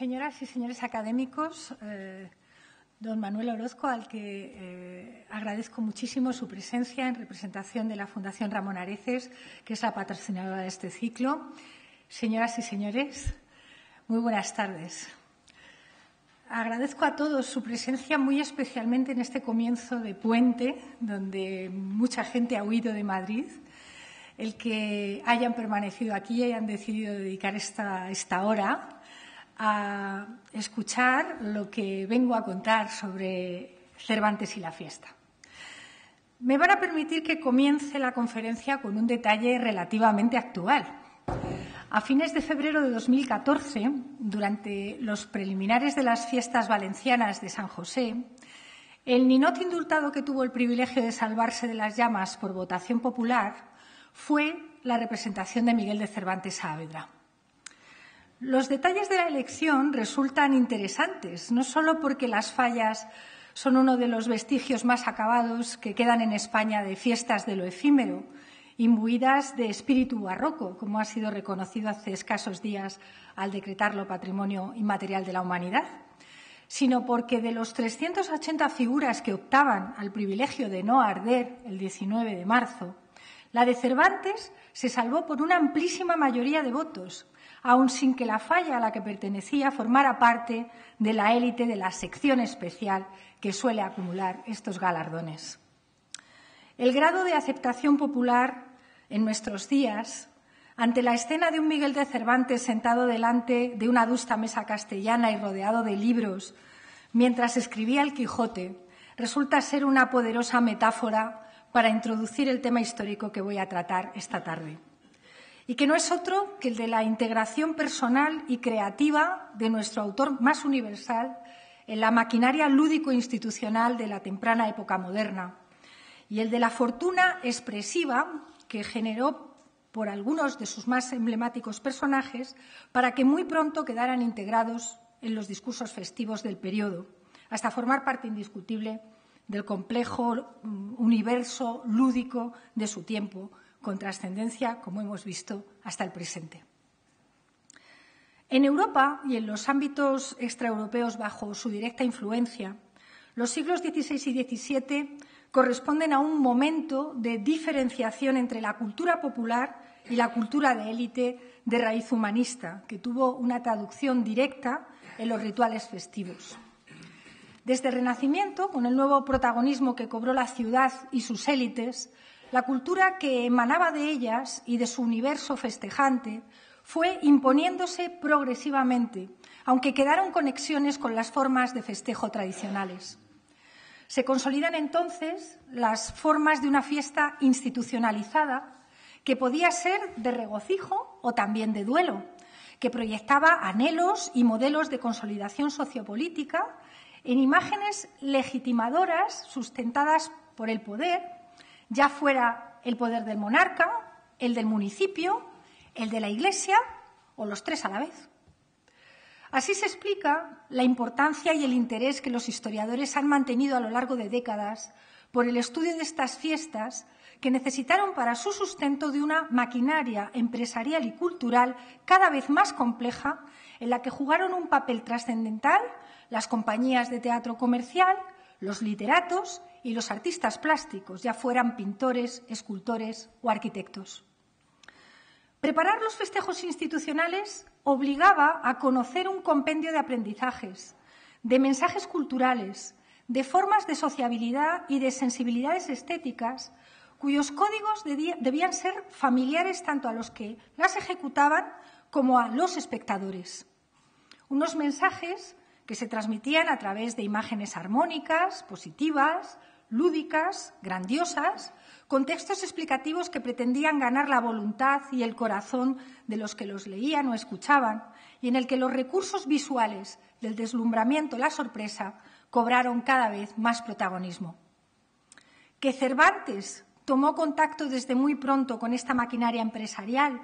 Señoras y señores académicos, don Manuel Orozco, al que agradezco muchísimo su presencia en representación de la Fundación Ramón Areces, que es la patrocinadora de este ciclo. Señoras y señores, muy buenas tardes. Agradezco a todos su presencia, muy especialmente en este comienzo de puente, donde mucha gente ha huido de Madrid. El que hayan permanecido aquí y hayan decidido dedicar esta hora a escuchar lo que vengo a contar sobre Cervantes y la fiesta. Me van a permitir que comience la conferencia con un detalle relativamente actual. A fines de febrero de 2014, durante los preliminares de las fiestas valencianas de San José, el ninot indultado que tuvo el privilegio de salvarse de las llamas por votación popular fue la representación de Miguel de Cervantes Saavedra. Los detalles de la elección resultan interesantes, no solo porque las fallas son uno de los vestigios más acabados que quedan en España de fiestas de lo efímero, imbuidas de espíritu barroco, como ha sido reconocido hace escasos días al decretarlo Patrimonio Inmaterial de la Humanidad, sino porque de los 380 figuras que optaban al privilegio de no arder el 19 de marzo, la de Cervantes se salvó por una amplísima mayoría de votos, aun sin que la falla a la que pertenecía formara parte de la élite de la sección especial que suele acumular estos galardones. El grado de aceptación popular en nuestros días, ante la escena de un Miguel de Cervantes sentado delante de una adusta mesa castellana y rodeado de libros mientras escribía el Quijote, resulta ser una poderosa metáfora para introducir el tema histórico que voy a tratar esta tarde, y que no es otro que el de la integración personal y creativa de nuestro autor más universal en la maquinaria lúdico-institucional de la temprana época moderna, y el de la fortuna expresiva que generó por algunos de sus más emblemáticos personajes para que muy pronto quedaran integrados en los discursos festivos del periodo, hasta formar parte indiscutible del complejo universo lúdico de su tiempo, con trascendencia, como hemos visto, hasta el presente. En Europa y en los ámbitos extraeuropeos bajo su directa influencia, los siglos XVI y XVII corresponden a un momento de diferenciación entre la cultura popular y la cultura de élite de raíz humanista, que tuvo una traducción directa en los rituales festivos. Desde el Renacimiento, con el nuevo protagonismo que cobró la ciudad y sus élites, la cultura que emanaba de ellas y de su universo festejante fue imponiéndose progresivamente, aunque quedaron conexiones con las formas de festejo tradicionales. Se consolidan entonces las formas de una fiesta institucionalizada que podía ser de regocijo o también de duelo, que proyectaba anhelos y modelos de consolidación sociopolítica en imágenes legitimadoras sustentadas por el poder, ya fuera el poder del monarca, el del municipio, el de la Iglesia o los tres a la vez. Así se explica la importancia y el interés que los historiadores han mantenido a lo largo de décadas por el estudio de estas fiestas que necesitaron para su sustento de una maquinaria empresarial y cultural cada vez más compleja, en la que jugaron un papel trascendental las compañías de teatro comercial, los literatos y los artistas plásticos, ya fueran pintores, escultores o arquitectos. Preparar los festejos institucionales obligaba a conocer un compendio de aprendizajes, de mensajes culturales, de formas de sociabilidad y de sensibilidades estéticas, cuyos códigos debían ser familiares tanto a los que las ejecutaban como a los espectadores. Unos mensajes que se transmitían a través de imágenes armónicas, positivas, lúdicas, grandiosas, con textos explicativos que pretendían ganar la voluntad y el corazón de los que los leían o escuchaban, y en el que los recursos visuales del deslumbramiento y la sorpresa cobraron cada vez más protagonismo. Que Cervantes tomó contacto desde muy pronto con esta maquinaria empresarial,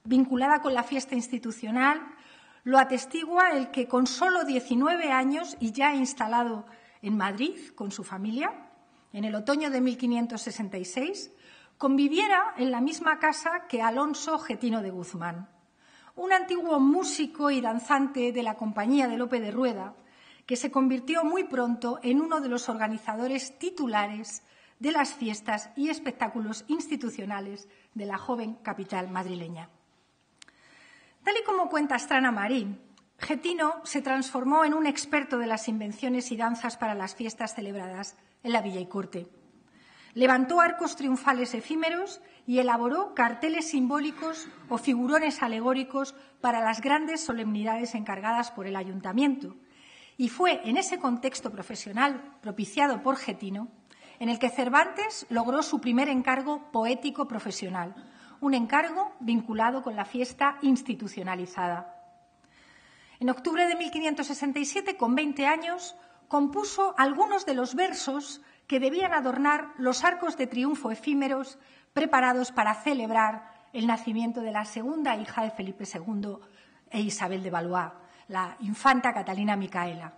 vinculada con la fiesta institucional, lo atestigua el que con solo 19 años y ya instalado en Madrid con su familia, en el otoño de 1566, conviviera en la misma casa que Alonso Getino de Guzmán, un antiguo músico y danzante de la compañía de Lope de Rueda, que se convirtió muy pronto en uno de los organizadores titulares de las fiestas y espectáculos institucionales de la joven capital madrileña. Tal y como cuenta Astrana Marín, Getino se transformó en un experto de las invenciones y danzas para las fiestas celebradas en la villa y corte. Levantó arcos triunfales efímeros y elaboró carteles simbólicos o figurones alegóricos para las grandes solemnidades encargadas por el ayuntamiento. Y fue en ese contexto profesional propiciado por Getino en el que Cervantes logró su primer encargo poético profesional, un encargo vinculado con la fiesta institucionalizada. En octubre de 1567, con 20 años, compuso algunos de los versos que debían adornar los arcos de triunfo efímeros preparados para celebrar el nacimiento de la segunda hija de Felipe II e Isabel de Valois, la infanta Catalina Micaela.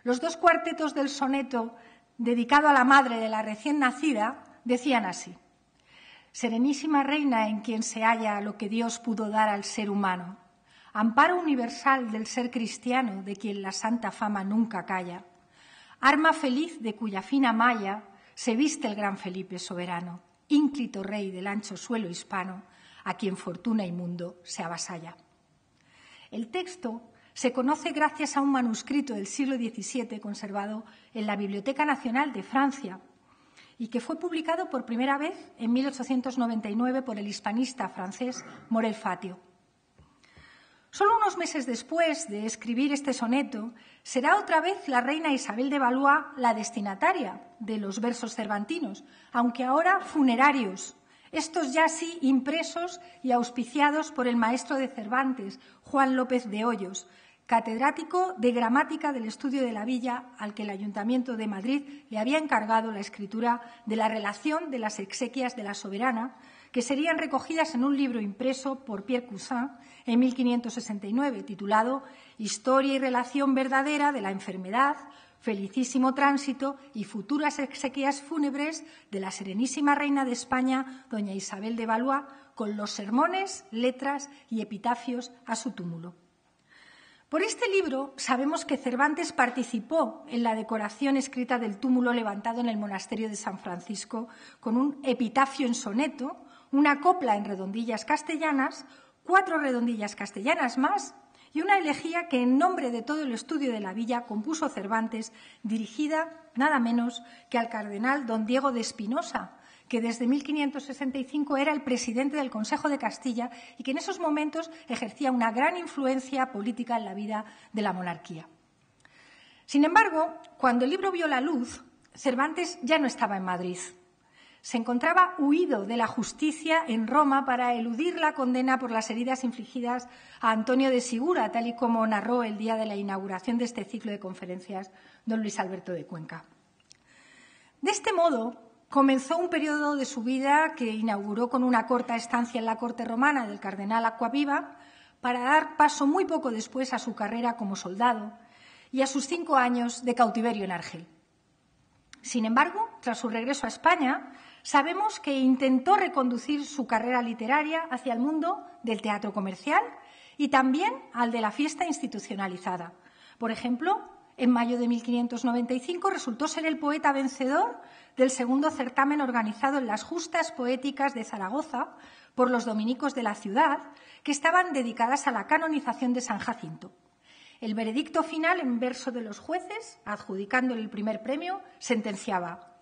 Los dos cuartetos del soneto dedicado a la madre de la recién nacida decían así: Serenísima reina en quien se halla lo que Dios pudo dar al ser humano, amparo universal del ser cristiano de quien la santa fama nunca calla, arma feliz de cuya fina malla se viste el gran Felipe soberano, ínclito rey del ancho suelo hispano, a quien fortuna y mundo se avasalla. El texto se conoce gracias a un manuscrito del siglo XVII conservado en la Biblioteca Nacional de Francia y que fue publicado por primera vez en 1899 por el hispanista francés Morel Fatio. Solo unos meses después de escribir este soneto, será otra vez la reina Isabel de Valois la destinataria de los versos cervantinos, aunque ahora funerarios, estos ya sí impresos y auspiciados por el maestro de Cervantes, Juan López de Hoyos, catedrático de gramática del Estudio de la Villa, al que el Ayuntamiento de Madrid le había encargado la escritura de la relación de las exequias de la soberana, que serían recogidas en un libro impreso por Pierre Cousin en 1569, titulado Historia y relación verdadera de la enfermedad, felicísimo tránsito y futuras exequias fúnebres de la serenísima reina de España, doña Isabel de Valois, con los sermones, letras y epitafios a su túmulo. Por este libro sabemos que Cervantes participó en la decoración escrita del túmulo levantado en el monasterio de San Francisco con un epitafio en soneto, una copla en redondillas castellanas, 4 redondillas castellanas más y una elegía que en nombre de todo el estudio de la villa compuso Cervantes, dirigida nada menos que al cardenal don Diego de Espinosa, que desde 1565 era el presidente del Consejo de Castilla y que en esos momentos ejercía una gran influencia política en la vida de la monarquía. Sin embargo, cuando el libro vio la luz, Cervantes ya no estaba en Madrid. Se encontraba huido de la justicia en Roma para eludir la condena por las heridas infligidas a Antonio de Sigura, tal y como narró el día de la inauguración de este ciclo de conferencias don Luis Alberto de Cuenca. De este modo, comenzó un periodo de su vida que inauguró con una corta estancia en la corte romana del cardenal Acquaviva para dar paso muy poco después a su carrera como soldado y a sus 5 años de cautiverio en Argel. Sin embargo, tras su regreso a España, sabemos que intentó reconducir su carrera literaria hacia el mundo del teatro comercial y también al de la fiesta institucionalizada. Por ejemplo, en mayo de 1595 resultó ser el poeta vencedor del segundo certamen organizado en las Justas Poéticas de Zaragoza por los dominicos de la ciudad, que estaban dedicadas a la canonización de San Jacinto. El veredicto final, en verso de los jueces, adjudicándole el primer premio, sentenciaba: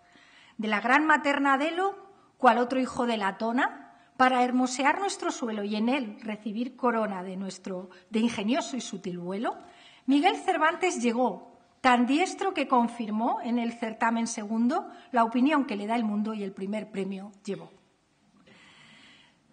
de la gran materna Adelo, cual otro hijo de Latona, para hermosear nuestro suelo y en él recibir corona de ingenioso y sutil vuelo, Miguel Cervantes llegó, tan diestro que confirmó en el certamen segundo la opinión que le da el mundo y el primer premio llevó.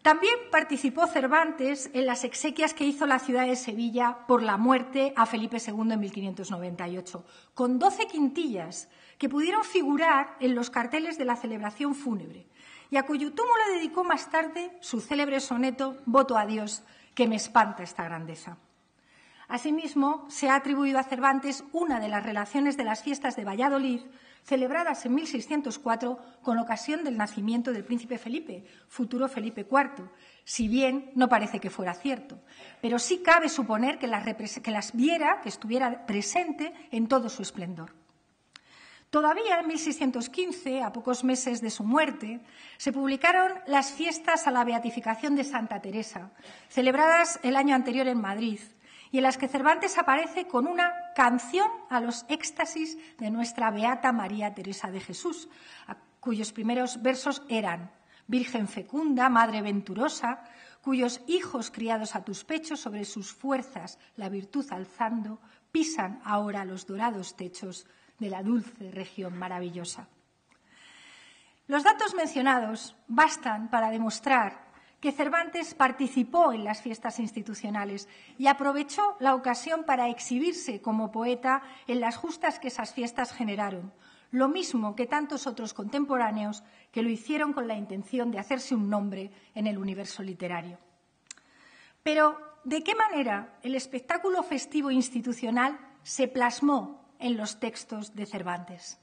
También participó Cervantes en las exequias que hizo la ciudad de Sevilla por la muerte a Felipe II en 1598, con 12 quintillas que pudieron figurar en los carteles de la celebración fúnebre y a cuyo túmulo dedicó más tarde su célebre soneto «Voto a Dios, que me espanta esta grandeza». Asimismo, se ha atribuido a Cervantes una de las relaciones de las fiestas de Valladolid, celebradas en 1604 con ocasión del nacimiento del príncipe Felipe, futuro Felipe IV, si bien no parece que fuera cierto. Pero sí cabe suponer que las viera, que estuviera presente en todo su esplendor. Todavía en 1615, a pocos meses de su muerte, se publicaron las fiestas a la beatificación de Santa Teresa, celebradas el año anterior en Madrid, y en las que Cervantes aparece con una canción a los éxtasis de nuestra beata María Teresa de Jesús, cuyos primeros versos eran: Virgen fecunda, Madre venturosa, cuyos hijos criados a tus pechos, sobre sus fuerzas la virtud alzando, pisan ahora los dorados techos de la dulce región maravillosa. Los datos mencionados bastan para demostrar que Cervantes participó en las fiestas institucionales y aprovechó la ocasión para exhibirse como poeta en las justas que esas fiestas generaron, lo mismo que tantos otros contemporáneos que lo hicieron con la intención de hacerse un nombre en el universo literario. Pero, ¿de qué manera el espectáculo festivo institucional se plasmó en los textos de Cervantes?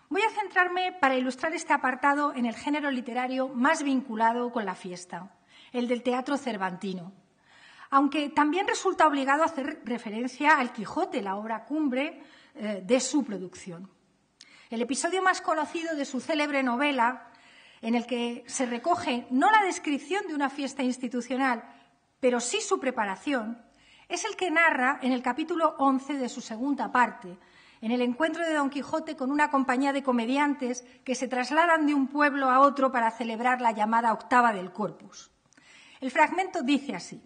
Voy a centrarme para ilustrar este apartado en el género literario más vinculado con la fiesta, el del teatro cervantino, aunque también resulta obligado hacer referencia al Quijote, la obra cumbre de su producción. El episodio más conocido de su célebre novela, en el que se recoge no la descripción de una fiesta institucional, pero sí su preparación, es el que narra en el capítulo 11 de su segunda parte, en el encuentro de Don Quijote con una compañía de comediantes que se trasladan de un pueblo a otro para celebrar la llamada octava del Corpus. El fragmento dice así: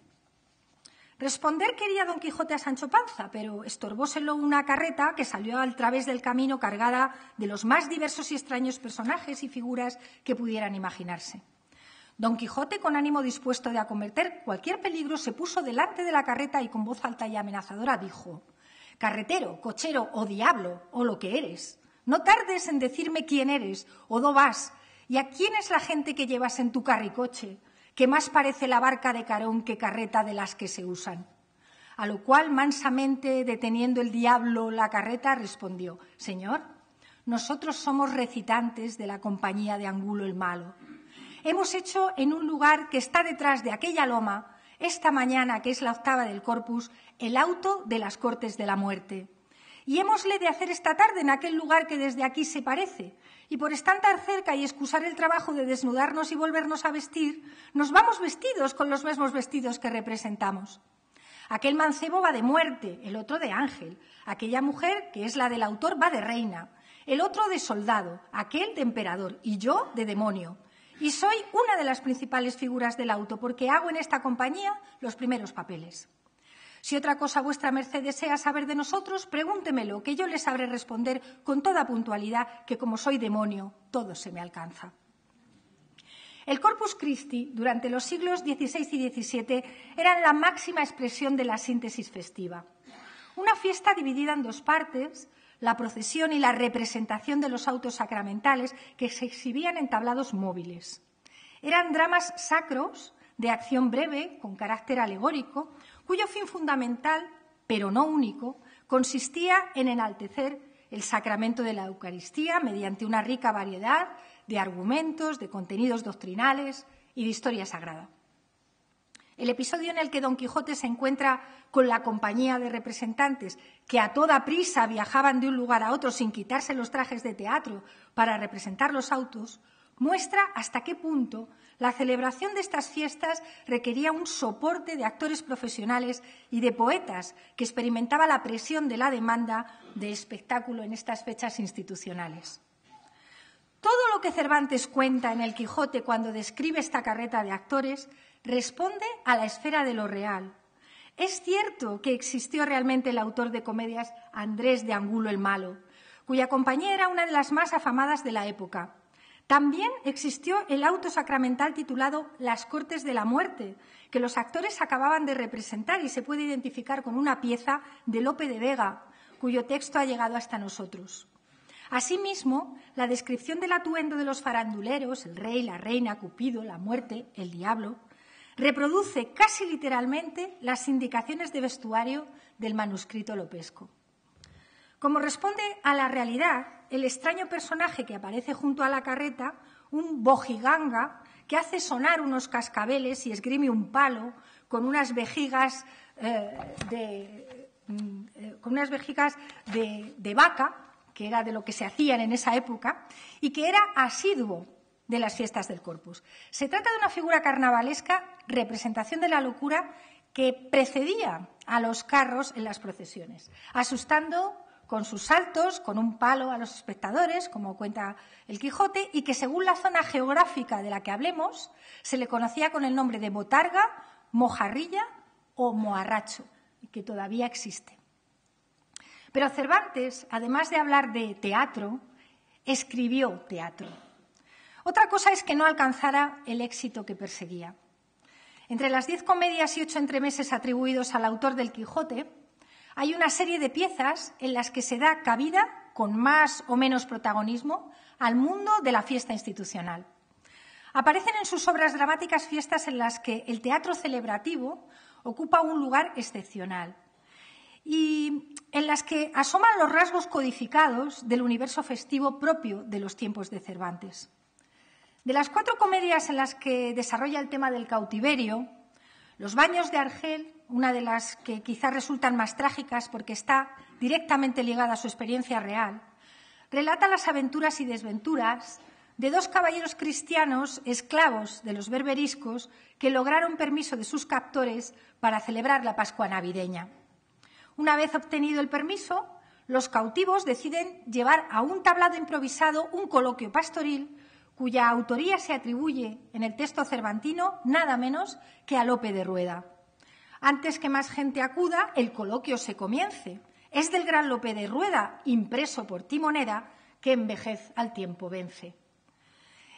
Responder quería Don Quijote a Sancho Panza, pero estorbóselo una carreta que salió al través del camino cargada de los más diversos y extraños personajes y figuras que pudieran imaginarse. Don Quijote, con ánimo dispuesto de acometer cualquier peligro, se puso delante de la carreta y con voz alta y amenazadora dijo: Carretero, cochero o diablo, o lo que eres, no tardes en decirme quién eres o dó vas, y a quién es la gente que llevas en tu carricoche, que más parece la barca de Carón que carreta de las que se usan. A lo cual, mansamente deteniendo el diablo la carreta, respondió: Señor, nosotros somos recitantes de la compañía de Angulo el Malo. Hemos hecho en un lugar que está detrás de aquella loma, esta mañana, que es la octava del Corpus, el auto de las Cortes de la Muerte. Y hémosle de hacer esta tarde en aquel lugar que desde aquí se parece. Y por estar tan cerca y excusar el trabajo de desnudarnos y volvernos a vestir, nos vamos vestidos con los mismos vestidos que representamos. Aquel mancebo va de muerte, el otro de ángel. Aquella mujer, que es la del autor, va de reina. El otro de soldado, aquel de emperador, y yo de demonio. Y soy una de las principales figuras del auto, porque hago en esta compañía los primeros papeles. Si otra cosa vuestra merced desea saber de nosotros, pregúntemelo, que yo le sabré responder con toda puntualidad, que como soy demonio, todo se me alcanza. El Corpus Christi, durante los siglos XVI y XVII, era la máxima expresión de la síntesis festiva. Una fiesta dividida en dos partes, la procesión y la representación de los autos sacramentales, que se exhibían en tablados móviles. Eran dramas sacros de acción breve, con carácter alegórico, cuyo fin fundamental, pero no único, consistía en enaltecer el sacramento de la Eucaristía mediante una rica variedad de argumentos, de contenidos doctrinales y de historia sagrada. El episodio en el que Don Quijote se encuentra con la compañía de representantes que a toda prisa viajaban de un lugar a otro sin quitarse los trajes de teatro para representar los autos, muestra hasta qué punto la celebración de estas fiestas requería un soporte de actores profesionales y de poetas que experimentaba la presión de la demanda de espectáculo en estas fechas institucionales. Todo lo que Cervantes cuenta en el Quijote cuando describe esta carreta de actores responde a la esfera de lo real. Es cierto que existió realmente el autor de comedias Andrés de Angulo el Malo, cuya compañía era una de las más afamadas de la época. También existió el auto sacramental titulado Las Cortes de la Muerte, que los actores acababan de representar y se puede identificar con una pieza de Lope de Vega, cuyo texto ha llegado hasta nosotros. Asimismo, la descripción del atuendo de los faranduleros, el rey, la reina, Cupido, la muerte, el diablo, reproduce casi literalmente las indicaciones de vestuario del manuscrito lopesco. Como responde a la realidad, el extraño personaje que aparece junto a la carreta, un bojiganga que hace sonar unos cascabeles y esgrime un palo con unas vejigas de vaca, que era de lo que se hacían en esa época, y que era asiduo de las fiestas del Corpus. Se trata de una figura carnavalesca, representación de la locura, que precedía a los carros en las procesiones, asustando con sus saltos, con un palo a los espectadores, como cuenta el Quijote, y que según la zona geográfica de la que hablemos, se le conocía con el nombre de botarga, mojarrilla o moharracho, que todavía existe. Pero Cervantes, además de hablar de teatro, escribió teatro. Otra cosa es que no alcanzara el éxito que perseguía. Entre las 10 comedias y 8 entremeses atribuidos al autor del Quijote, hay una serie de piezas en las que se da cabida, con más o menos protagonismo, al mundo de la fiesta institucional. Aparecen en sus obras dramáticas fiestas en las que el teatro celebrativo ocupa un lugar excepcional y en las que asoman los rasgos codificados del universo festivo propio de los tiempos de Cervantes. De las 4 comedias en las que desarrolla el tema del cautiverio, Los baños de Argel, una de las que quizás resultan más trágicas porque está directamente ligada a su experiencia real, relata las aventuras y desventuras de 2 caballeros cristianos esclavos de los berberiscos que lograron permiso de sus captores para celebrar la Pascua navideña. Una vez obtenido el permiso, los cautivos deciden llevar a un tablado improvisado un coloquio pastoril cuya autoría se atribuye en el texto cervantino nada menos que a Lope de Rueda. Antes que más gente acuda, el coloquio se comience. Es del gran Lope de Rueda, impreso por Timoneda, que en vejez al tiempo vence.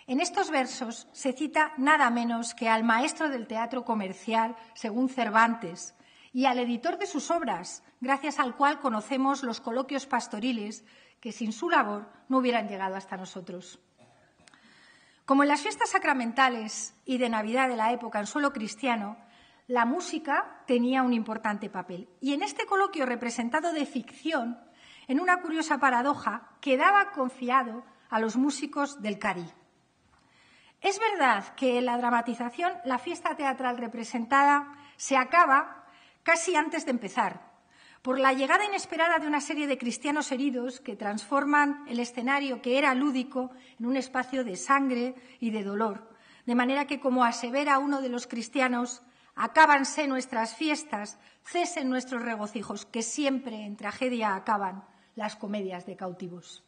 En estos versos se cita nada menos que al maestro del teatro comercial, según Cervantes, y al editor de sus obras, gracias al cual conocemos los coloquios pastoriles que sin su labor no hubieran llegado hasta nosotros. Como en las fiestas sacramentales y de Navidad de la época en suelo cristiano, la música tenía un importante papel. Y en este coloquio representado de ficción, en una curiosa paradoja, quedaba confiado a los músicos del Cari. Es verdad que en la dramatización la fiesta teatral representada se acaba casi antes de empezar, por la llegada inesperada de una serie de cristianos heridos que transforman el escenario que era lúdico en un espacio de sangre y de dolor. De manera que, como asevera uno de los cristianos, acábanse nuestras fiestas, cesen nuestros regocijos, que siempre en tragedia acaban las comedias de cautivos.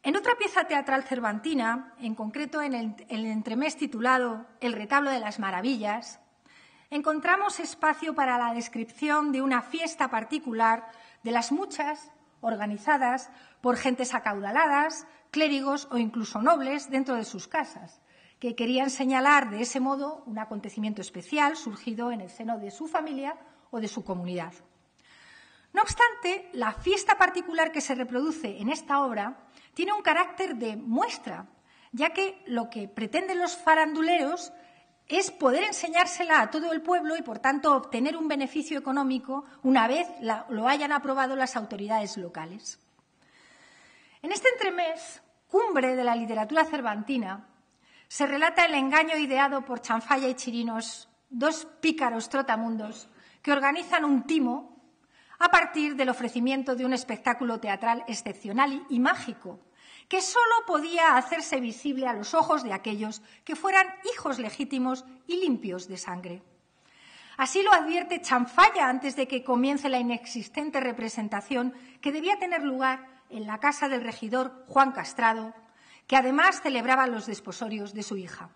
En otra pieza teatral cervantina, en concreto en el entremés titulado El retablo de las maravillas, encontramos espacio para la descripción de una fiesta particular de las muchas organizadas por gentes acaudaladas, clérigos o incluso nobles dentro de sus casas, que querían señalar de ese modo un acontecimiento especial surgido en el seno de su familia o de su comunidad. No obstante, la fiesta particular que se reproduce en esta obra tiene un carácter de muestra, ya que lo que pretenden los faranduleros es poder enseñársela a todo el pueblo y, por tanto, obtener un beneficio económico una vez lo hayan aprobado las autoridades locales. En este entremés, cumbre de la literatura cervantina, se relata el engaño ideado por Chanfalla y Chirinos, 2 pícaros trotamundos que organizan un timo a partir del ofrecimiento de un espectáculo teatral excepcional y mágico, que solo podía hacerse visible a los ojos de aquellos que fueran hijos legítimos y limpios de sangre. Así lo advierte Chanfalla antes de que comience la inexistente representación que debía tener lugar en la casa del regidor Juan Castrado, que además celebraba los desposorios de su hija.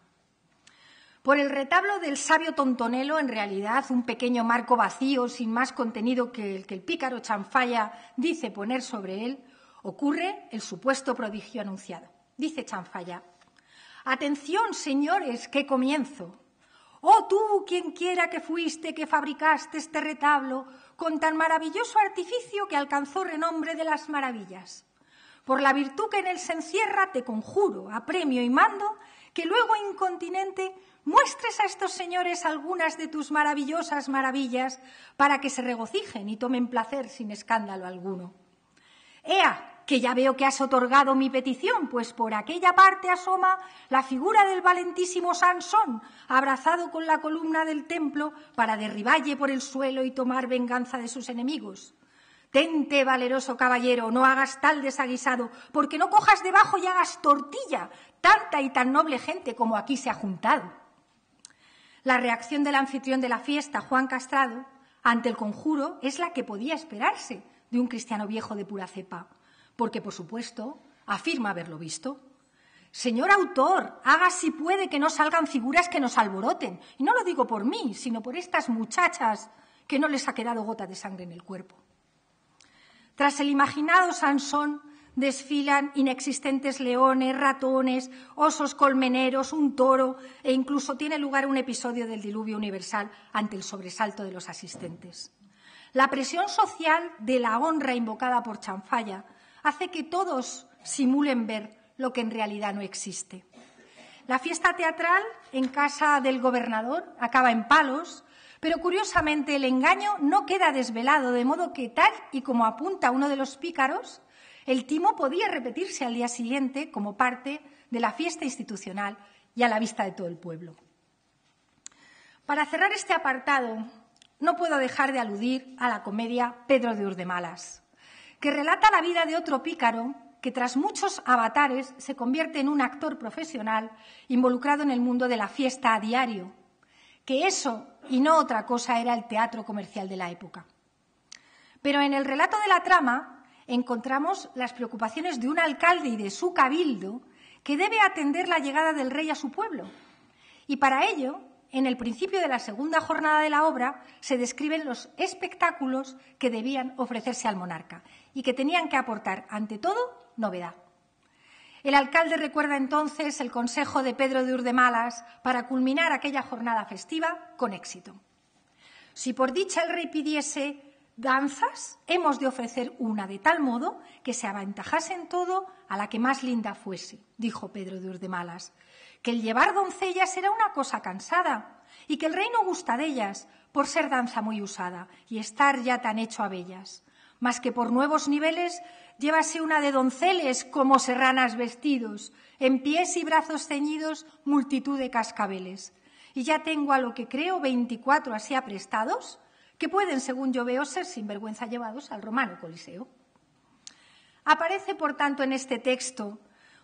Por el retablo del sabio Tontonelo, en realidad un pequeño marco vacío sin más contenido que el pícaro Chanfalla dice poner sobre él, ocurre el supuesto prodigio anunciado. Dice Chanfalla: «Atención, señores, que comienzo. Oh tú, quien quiera que fuiste, que fabricaste este retablo con tan maravilloso artificio que alcanzó renombre de las maravillas. Por la virtud que en él se encierra, te conjuro, apremio y mando, que luego incontinente muestres a estos señores algunas de tus maravillosas maravillas para que se regocijen y tomen placer sin escándalo alguno. Ea, que ya veo que has otorgado mi petición, pues por aquella parte asoma la figura del valentísimo Sansón, abrazado con la columna del templo para derriballe por el suelo y tomar venganza de sus enemigos. Tente, valeroso caballero, no hagas tal desaguisado, porque no cojas debajo y hagas tortilla tanta y tan noble gente como aquí se ha juntado. La reacción del anfitrión de la fiesta, Juan Castrado, ante el conjuro es la que podía esperarse de un cristiano viejo de pura cepa, porque, por supuesto, afirma haberlo visto. Señor autor, haga si puede que no salgan figuras que nos alboroten. Y no lo digo por mí, sino por estas muchachas que no les ha quedado gota de sangre en el cuerpo. Tras el imaginado Sansón desfilan inexistentes leones, ratones, osos colmeneros, un toro e incluso tiene lugar un episodio del diluvio universal ante el sobresalto de los asistentes. La presión social de la honra invocada por Chanfalla hace que todos simulen ver lo que en realidad no existe. La fiesta teatral en casa del gobernador acaba en palos, pero curiosamente el engaño no queda desvelado, de modo que, tal y como apunta uno de los pícaros, el timo podía repetirse al día siguiente como parte de la fiesta institucional y a la vista de todo el pueblo. Para cerrar este apartado, no puedo dejar de aludir a la comedia Pedro de Urdemalas, que relata la vida de otro pícaro que tras muchos avatares se convierte en un actor profesional involucrado en el mundo de la fiesta a diario, que eso y no otra cosa era el teatro comercial de la época. Pero en el relato de la trama encontramos las preocupaciones de un alcalde y de su cabildo que debe atender la llegada del rey a su pueblo. Y para ello, en el principio de la segunda jornada de la obra, se describen los espectáculos que debían ofrecerse al monarca y que tenían que aportar, ante todo, novedad. El alcalde recuerda entonces el consejo de Pedro de Urdemalas para culminar aquella jornada festiva con éxito. Si por dicha el rey pidiese danzas, hemos de ofrecer una de tal modo que se aventajase en todo a la que más linda fuese, dijo Pedro de Urdemalas, que el llevar doncellas era una cosa cansada y que el rey no gusta de ellas por ser danza muy usada y estar ya tan hecho a bellas, mas que por nuevos niveles llévase una de donceles como serranas vestidos, en pies y brazos ceñidos multitud de cascabeles. Y ya tengo a lo que creo 24 así aprestados, que pueden, según yo veo, ser sin vergüenza llevados al romano coliseo. Aparece, por tanto, en este texto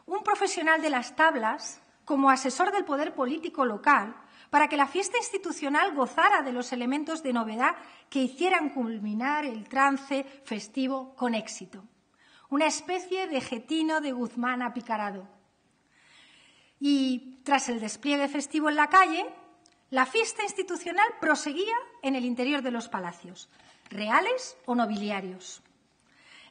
un profesional de las tablas como asesor del poder político local para que la fiesta institucional gozara de los elementos de novedad que hicieran culminar el trance festivo con éxito. Una especie de Getino de Guzmán apicarado. Y tras el despliegue festivo en la calle, la fiesta institucional proseguía en el interior de los palacios, reales o nobiliarios.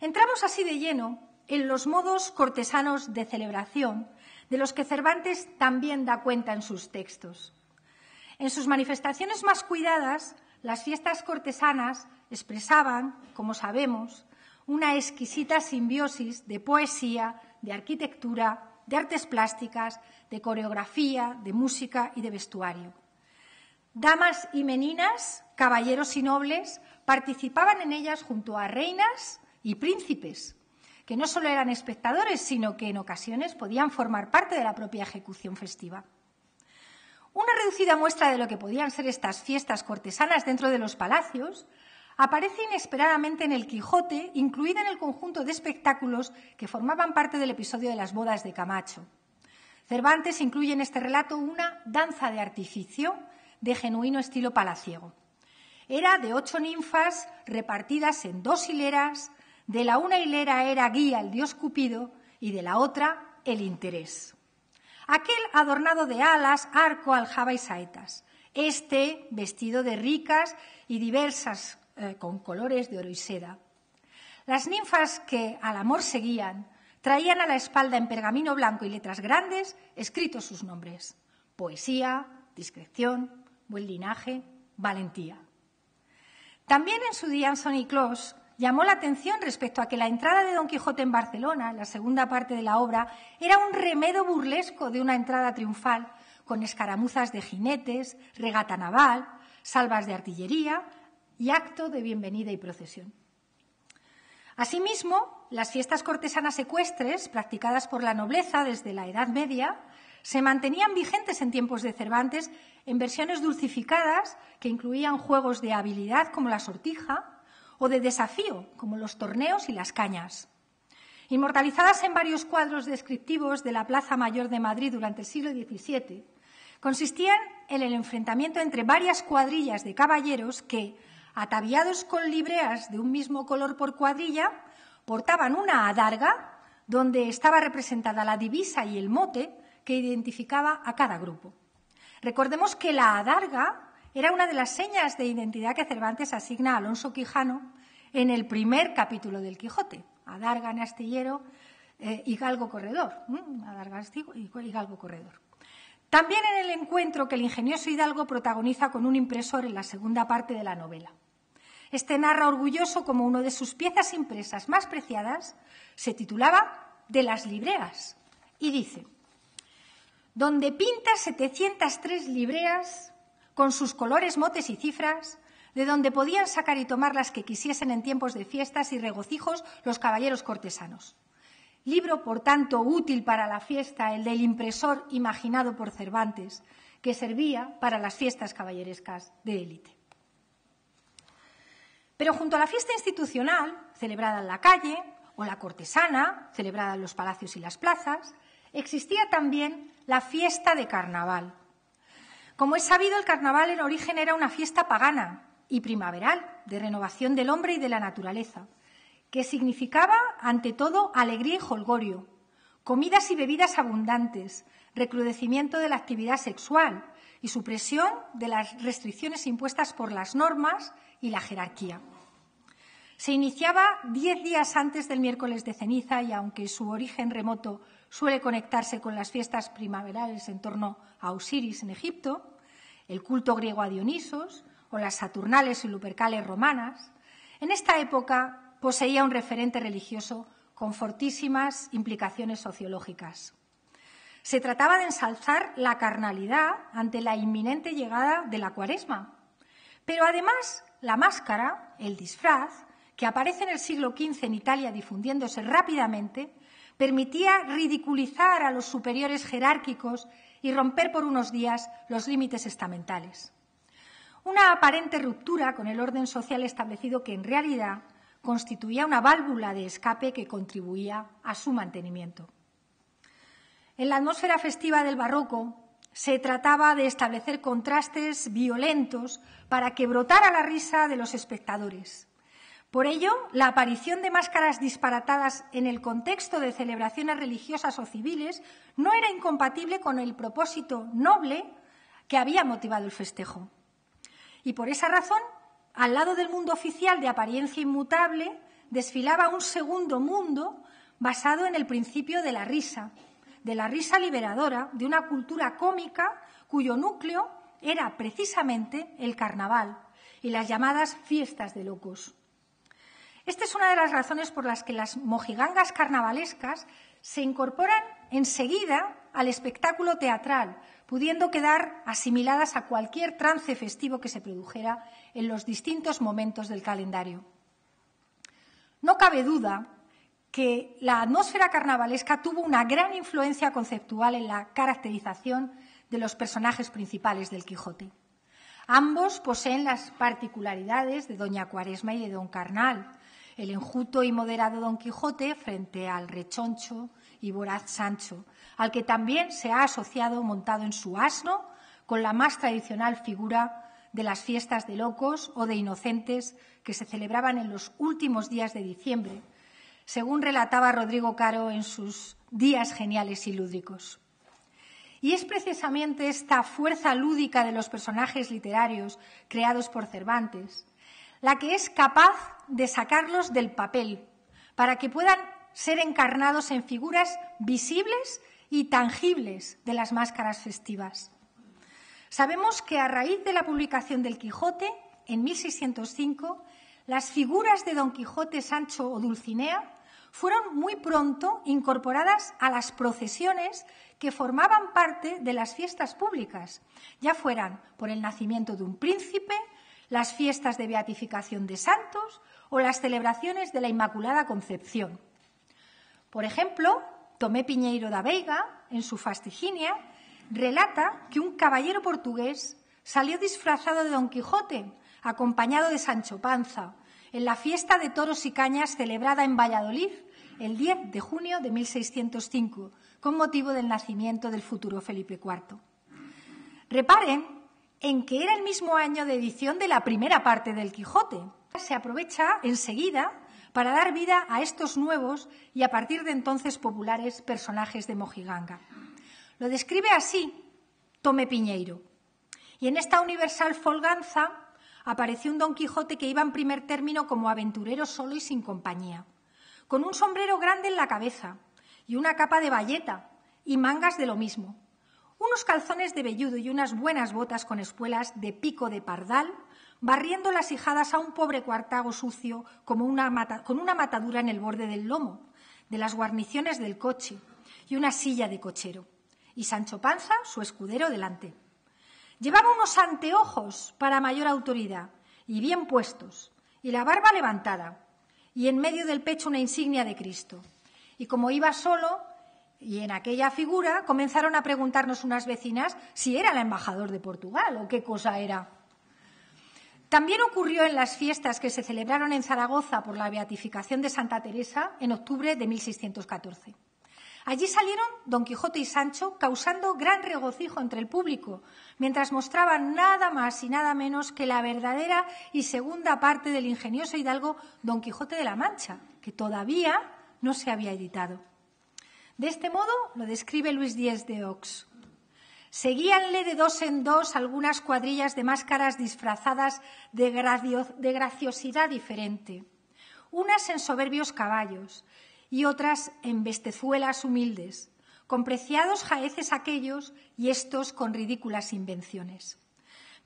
Entramos así de lleno en los modos cortesanos de celebración, de los que Cervantes también da cuenta en sus textos. En sus manifestaciones más cuidadas, las fiestas cortesanas expresaban, como sabemos, una exquisita simbiosis de poesía, de arquitectura, de artes plásticas, de coreografía, de música y de vestuario. Damas y meninas, caballeros y nobles participaban en ellas junto a reinas y príncipes, que no solo eran espectadores, sino que en ocasiones podían formar parte de la propia ejecución festiva. Una reducida muestra de lo que podían ser estas fiestas cortesanas dentro de los palacios aparece inesperadamente en el Quijote, incluida en el conjunto de espectáculos que formaban parte del episodio de las bodas de Camacho. Cervantes incluye en este relato una danza de artificio de genuino estilo palaciego. Era de 8 ninfas repartidas en 2 hileras. De la una hilera era guía el dios Cupido y de la otra el interés. Aquel adornado de alas, arco, aljaba y saetas. Este vestido de ricas y diversas con colores de oro y seda. Las ninfas que al amor seguían traían a la espalda en pergamino blanco y letras grandes escritos sus nombres: poesía, discreción, buen linaje, valentía. También en su día Anthony Clos llamó la atención respecto a que la entrada de Don Quijote en Barcelona, la segunda parte de la obra, era un remedo burlesco de una entrada triunfal, con escaramuzas de jinetes, regata naval, salvas de artillería y acto de bienvenida y procesión. Asimismo, las fiestas cortesanas ecuestres, practicadas por la nobleza desde la Edad Media, se mantenían vigentes en tiempos de Cervantes en versiones dulcificadas que incluían juegos de habilidad como la sortija o de desafío como los torneos y las cañas. Inmortalizadas en varios cuadros descriptivos de la Plaza Mayor de Madrid durante el siglo XVII, consistían en el enfrentamiento entre varias cuadrillas de caballeros que, ataviados con libreas de un mismo color por cuadrilla, portaban una adarga donde estaba representada la divisa y el mote que identificaba a cada grupo. Recordemos que la adarga era una de las señas de identidad que Cervantes asigna a Alonso Quijano en el primer capítulo del Quijote. Adarga en astillero y galgo corredor. Adarga y galgo corredor. También en el encuentro que el ingenioso Hidalgo protagoniza con un impresor en la segunda parte de la novela. Este narra orgulloso como una de sus piezas impresas más preciadas se titulaba De las libreas y dice: donde pinta 703 libreas con sus colores, motes y cifras, de donde podían sacar y tomar las que quisiesen en tiempos de fiestas y regocijos los caballeros cortesanos. Libro, por tanto, útil para la fiesta, el del impresor imaginado por Cervantes, que servía para las fiestas caballerescas de élite. Pero junto a la fiesta institucional, celebrada en la calle, o la cortesana, celebrada en los palacios y las plazas, existía también la fiesta de carnaval. Como es sabido, el carnaval en origen era una fiesta pagana y primaveral, de renovación del hombre y de la naturaleza, que significaba, ante todo, alegría y jolgorio, comidas y bebidas abundantes, recrudecimiento de la actividad sexual y supresión de las restricciones impuestas por las normas y la jerarquía. Se iniciaba 10 días antes del miércoles de ceniza y, aunque su origen remoto suele conectarse con las fiestas primaverales en torno a Osiris en Egipto, el culto griego a Dionisos o las saturnales y lupercales romanas, en esta época poseía un referente religioso con fortísimas implicaciones sociológicas. Se trataba de ensalzar la carnalidad ante la inminente llegada de la Cuaresma, pero además la máscara, el disfraz, que aparece en el siglo XV en Italia difundiéndose rápidamente, permitía ridiculizar a los superiores jerárquicos y romper por unos días los límites estamentales. Una aparente ruptura con el orden social establecido que en realidad constituía una válvula de escape que contribuía a su mantenimiento. En la atmósfera festiva del barroco se trataba de establecer contrastes violentos para que brotara la risa de los espectadores. Por ello, la aparición de máscaras disparatadas en el contexto de celebraciones religiosas o civiles no era incompatible con el propósito noble que había motivado el festejo. Y por esa razón, al lado del mundo oficial de apariencia inmutable, desfilaba un segundo mundo basado en el principio de la risa liberadora, de una cultura cómica cuyo núcleo era precisamente el carnaval y las llamadas fiestas de locos. Esta es una de las razones por las que las mojigangas carnavalescas se incorporan enseguida al espectáculo teatral, pudiendo quedar asimiladas a cualquier trance festivo que se produjera en los distintos momentos del calendario. No cabe duda que la atmósfera carnavalesca tuvo una gran influencia conceptual en la caracterización de los personajes principales del Quijote. Ambos poseen las particularidades de doña Cuaresma y de don Carnal, el enjuto y moderado don Quijote frente al rechoncho y voraz Sancho, al que también se ha asociado montado en su asno con la más tradicional figura de las fiestas de locos o de inocentes que se celebraban en los últimos días de diciembre, según relataba Rodrigo Caro en sus Días geniales y lúdicos. Y es precisamente esta fuerza lúdica de los personajes literarios creados por Cervantes la que es capaz de sacarlos del papel para que puedan ser encarnados en figuras visibles y tangibles de las máscaras festivas. Sabemos que a raíz de la publicación del Quijote, en 1605, las figuras de Don Quijote, Sancho o Dulcinea fueron muy pronto incorporadas a las procesiones que formaban parte de las fiestas públicas, ya fueran por el nacimiento de un príncipe, las fiestas de beatificación de santos o las celebraciones de la Inmaculada Concepción. Por ejemplo, Tomé Piñeiro da Veiga, en su Fastiginia, relata que un caballero portugués salió disfrazado de Don Quijote, acompañado de Sancho Panza, en la fiesta de toros y cañas celebrada en Valladolid el 10 de junio de 1605, con motivo del nacimiento del futuro Felipe IV. Reparen en que era el mismo año de edición de la primera parte del Quijote. Se aprovecha enseguida para dar vida a estos nuevos y a partir de entonces populares personajes de Mojiganga. Lo describe así Tomé Piñeiro. Y en esta universal folganza apareció un Don Quijote que iba en primer término como aventurero solo y sin compañía, con un sombrero grande en la cabeza y una capa de bayeta y mangas de lo mismo, unos calzones de velludo y unas buenas botas con espuelas de pico de pardal, barriendo las ijadas a un pobre cuartago sucio con una matadura en el borde del lomo, de las guarniciones del coche y una silla de cochero, y Sancho Panza, su escudero, delante. Llevaba unos anteojos para mayor autoridad y bien puestos, y la barba levantada, y en medio del pecho una insignia de Cristo. Y como iba solo, y en aquella figura, comenzaron a preguntarnos unas vecinas si era el embajador de Portugal o qué cosa era. También ocurrió en las fiestas que se celebraron en Zaragoza por la beatificación de Santa Teresa en octubre de 1614. Allí salieron Don Quijote y Sancho causando gran regocijo entre el público, mientras mostraban nada más y nada menos que la verdadera y segunda parte del ingenioso hidalgo Don Quijote de la Mancha, que todavía no se había editado. De este modo lo describe Luis Díez de Ox. Seguíanle de dos en dos algunas cuadrillas de máscaras disfrazadas de graciosidad diferente, unas en soberbios caballos y otras en bestezuelas humildes, con preciados jaeces aquellos y estos con ridículas invenciones.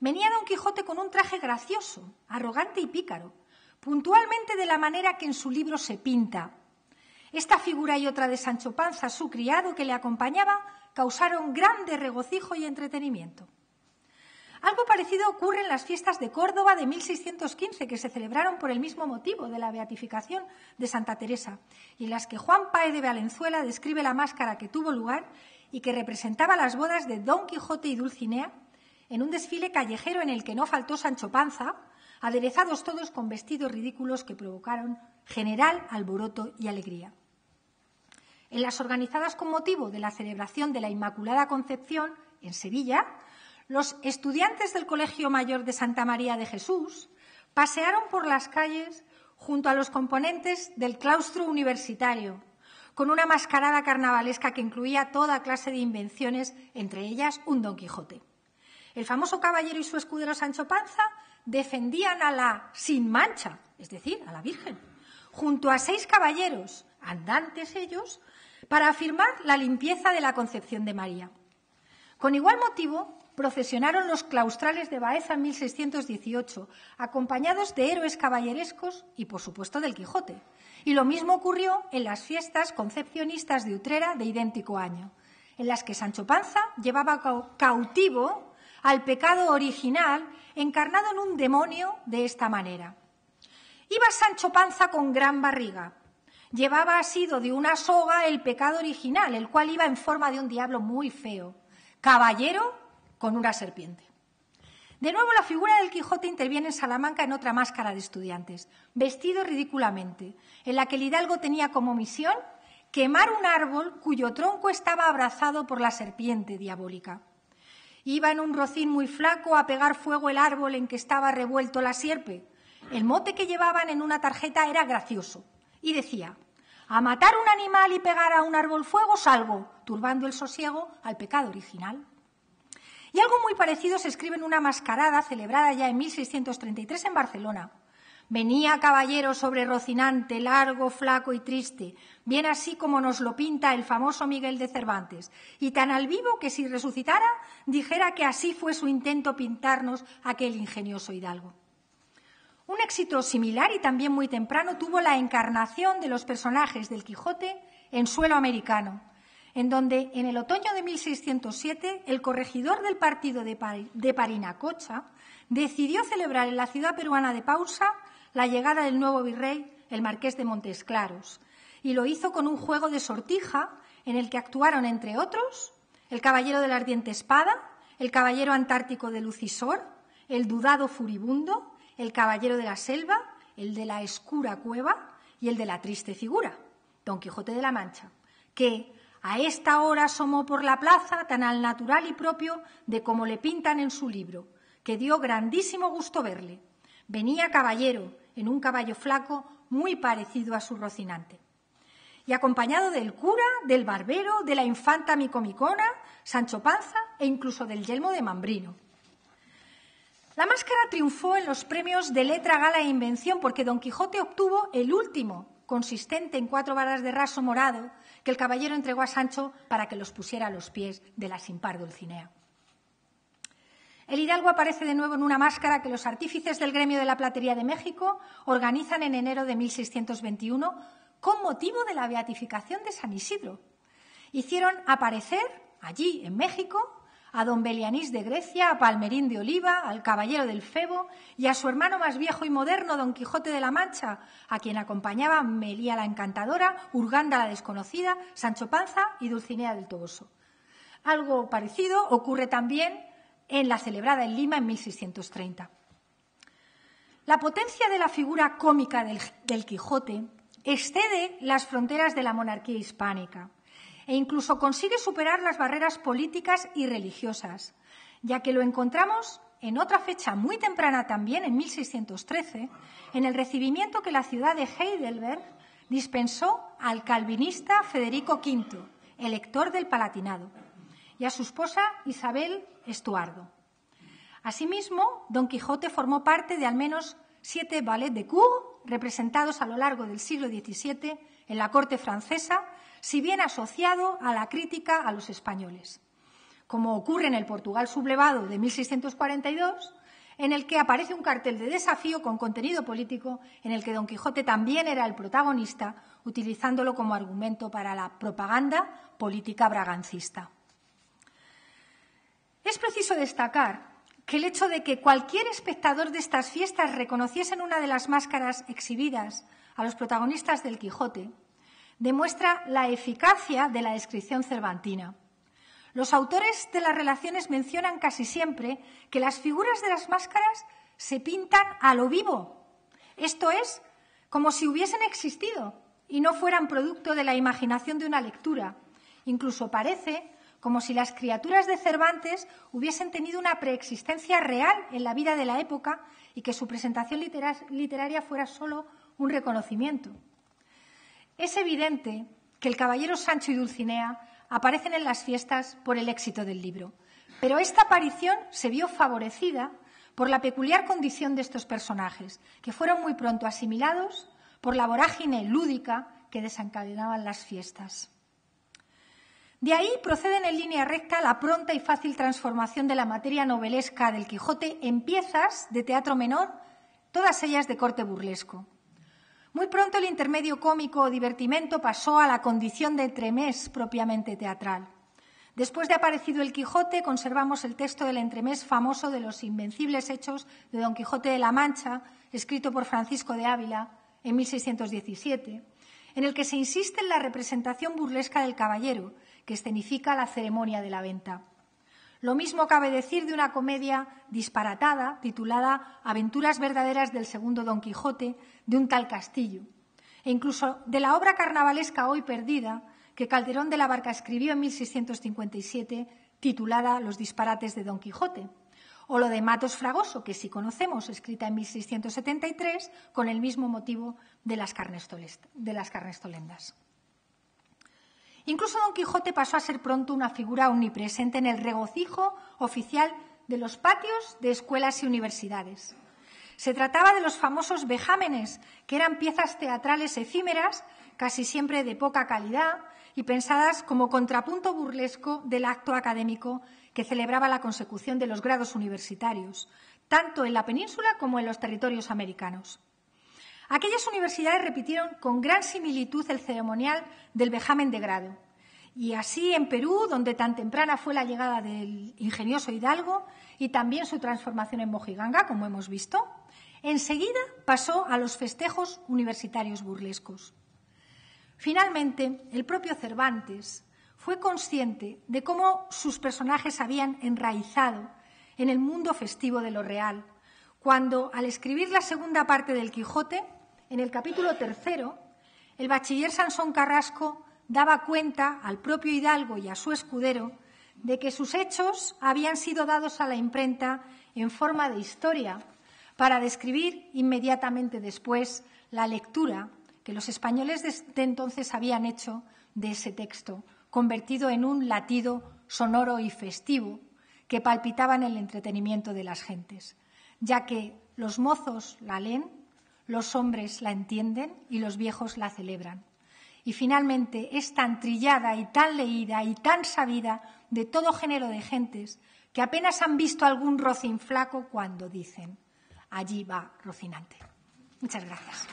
Venía Don Quijote con un traje gracioso, arrogante y pícaro, puntualmente de la manera que en su libro se pinta. Esta figura y otra de Sancho Panza, su criado que le acompañaba, causaron grande regocijo y entretenimiento. Algo parecido ocurre en las fiestas de Córdoba de 1615, que se celebraron por el mismo motivo de la beatificación de Santa Teresa, y en las que Juan Páez de Valenzuela describe la máscara que tuvo lugar y que representaba las bodas de Don Quijote y Dulcinea en un desfile callejero en el que no faltó Sancho Panza, aderezados todos con vestidos ridículos que provocaron general alboroto y alegría. En las organizadas con motivo de la celebración de la Inmaculada Concepción en Sevilla, los estudiantes del Colegio Mayor de Santa María de Jesús pasearon por las calles junto a los componentes del claustro universitario, con una mascarada carnavalesca que incluía toda clase de invenciones, entre ellas un Don Quijote. El famoso caballero y su escudero Sancho Panza defendían a la sin mancha, es decir, a la Virgen, junto a 6 caballeros, andantes ellos, para afirmar la limpieza de la Concepción de María. Con igual motivo, procesionaron los claustrales de Baeza en 1618, acompañados de héroes caballerescos y, por supuesto, del Quijote. Y lo mismo ocurrió en las fiestas concepcionistas de Utrera de idéntico año, en las que Sancho Panza llevaba cautivo al pecado original encarnado en un demonio de esta manera. Iba Sancho Panza con gran barriga. Llevaba asido de una soga el pecado original, el cual iba en forma de un diablo muy feo. Caballero con una serpiente. De nuevo, la figura del Quijote interviene en Salamanca en otra máscara de estudiantes, vestido ridículamente, en la que el hidalgo tenía como misión quemar un árbol cuyo tronco estaba abrazado por la serpiente diabólica. Iba en un rocín muy flaco a pegar fuego el árbol en que estaba revuelto la sierpe. El mote que llevaban en una tarjeta era gracioso y decía: a matar un animal y pegar a un árbol fuego salgo, turbando el sosiego al pecado original. Y algo muy parecido se escribe en una mascarada celebrada ya en 1633 en Barcelona. Venía caballero sobre Rocinante, largo, flaco y triste, bien así como nos lo pinta el famoso Miguel de Cervantes, y tan al vivo que si resucitara dijera que así fue su intento pintarnos aquel ingenioso hidalgo. Un éxito similar y también muy temprano tuvo la encarnación de los personajes del Quijote en suelo americano, en donde en el otoño de 1607 el corregidor del partido de Parinacocha decidió celebrar en la ciudad peruana de Pausa la llegada del nuevo virrey, el marqués de Montes Claros, y lo hizo con un juego de sortija en el que actuaron, entre otros, el caballero de la ardiente espada, el caballero antártico de Lucisor, el dudado furibundo, el caballero de la selva, el de la escura cueva y el de la triste figura, Don Quijote de la Mancha, que a esta hora asomó por la plaza tan al natural y propio de como le pintan en su libro, que dio grandísimo gusto verle. Venía caballero, en un caballo flaco muy parecido a su Rocinante, y acompañado del cura, del barbero, de la infanta Micomicona, Sancho Panza e incluso del yelmo de Mambrino. La máscara triunfó en los premios de letra, gala e invención porque Don Quijote obtuvo el último, consistente en 4 varas de raso morado, que el caballero entregó a Sancho para que los pusiera a los pies de la sin par Dulcinea. El hidalgo aparece de nuevo en una máscara que los artífices del gremio de la platería de México organizan en enero de 1621 con motivo de la beatificación de San Isidro. Hicieron aparecer allí, en México, a don Belianís de Grecia, a Palmerín de Oliva, al caballero del Febo y a su hermano más viejo y moderno, Don Quijote de la Mancha, a quien acompañaba Melía la Encantadora, Urganda la Desconocida, Sancho Panza y Dulcinea del Toboso. Algo parecido ocurre también en la celebrada en Lima en 1630. La potencia de la figura cómica del Quijote excede las fronteras de la monarquía hispánica e incluso consigue superar las barreras políticas y religiosas, ya que lo encontramos en otra fecha muy temprana también, en 1613, en el recibimiento que la ciudad de Heidelberg dispensó al calvinista Federico V, elector del Palatinado, y a su esposa Isabel Estuardo. Asimismo, Don Quijote formó parte de al menos 7 ballets de cour representados a lo largo del siglo XVII en la corte francesa, si bien asociado a la crítica a los españoles, como ocurre en el Portugal sublevado de 1642, en el que aparece un cartel de desafío con contenido político en el que Don Quijote también era el protagonista, utilizándolo como argumento para la propaganda política bragancista. Es preciso destacar que el hecho de que cualquier espectador de estas fiestas reconociese en una de las máscaras exhibidas a los protagonistas del Quijote demuestra la eficacia de la descripción cervantina. Los autores de las relaciones mencionan casi siempre que las figuras de las máscaras se pintan a lo vivo, esto es, como si hubiesen existido y no fueran producto de la imaginación de una lectura. Incluso parece como si las criaturas de Cervantes hubiesen tenido una preexistencia real en la vida de la época y que su presentación literaria fuera solo un reconocimiento. Es evidente que el caballero Sancho y Dulcinea aparecen en las fiestas por el éxito del libro, pero esta aparición se vio favorecida por la peculiar condición de estos personajes, que fueron muy pronto asimilados por la vorágine lúdica que desencadenaban las fiestas. De ahí proceden en línea recta la pronta y fácil transformación de la materia novelesca del Quijote en piezas de teatro menor, todas ellas de corte burlesco. Muy pronto el intermedio cómico o divertimento pasó a la condición de entremés propiamente teatral. Después de aparecido el Quijote, conservamos el texto del entremés famoso de los invencibles hechos de Don Quijote de la Mancha, escrito por Francisco de Ávila en 1617, en el que se insiste en la representación burlesca del caballero, que escenifica la ceremonia de la venta. Lo mismo cabe decir de una comedia disparatada titulada Aventuras verdaderas del segundo Don Quijote, de un tal Castillo, e incluso de la obra carnavalesca Hoy perdida, que Calderón de la Barca escribió en 1657, titulada Los disparates de Don Quijote, o lo de Matos Fragoso, que sí conocemos, escrita en 1673, con el mismo motivo de las Carnestolendas. Incluso Don Quijote pasó a ser pronto una figura omnipresente en el regocijo oficial de los patios de escuelas y universidades. Se trataba de los famosos vejámenes, que eran piezas teatrales efímeras, casi siempre de poca calidad y pensadas como contrapunto burlesco del acto académico que celebraba la consecución de los grados universitarios, tanto en la península como en los territorios americanos. Aquellas universidades repitieron con gran similitud el ceremonial del vejamen de grado. Y así en Perú, donde tan temprana fue la llegada del ingenioso Hidalgo y también su transformación en mojiganga, como hemos visto, enseguida pasó a los festejos universitarios burlescos. Finalmente, el propio Cervantes fue consciente de cómo sus personajes habían enraizado en el mundo festivo de lo real, cuando, al escribir la segunda parte del Quijote, en el capítulo 3, el bachiller Sansón Carrasco daba cuenta al propio Hidalgo y a su escudero de que sus hechos habían sido dados a la imprenta en forma de historia para describir inmediatamente después la lectura que los españoles de entonces habían hecho de ese texto, convertido en un latido sonoro y festivo que palpitaba en el entretenimiento de las gentes, ya que los mozos la leen, los hombres la entienden y los viejos la celebran. Y finalmente es tan trillada y tan leída y tan sabida de todo género de gentes que apenas han visto algún rocín flaco cuando dicen: allí va Rocinante. Muchas gracias.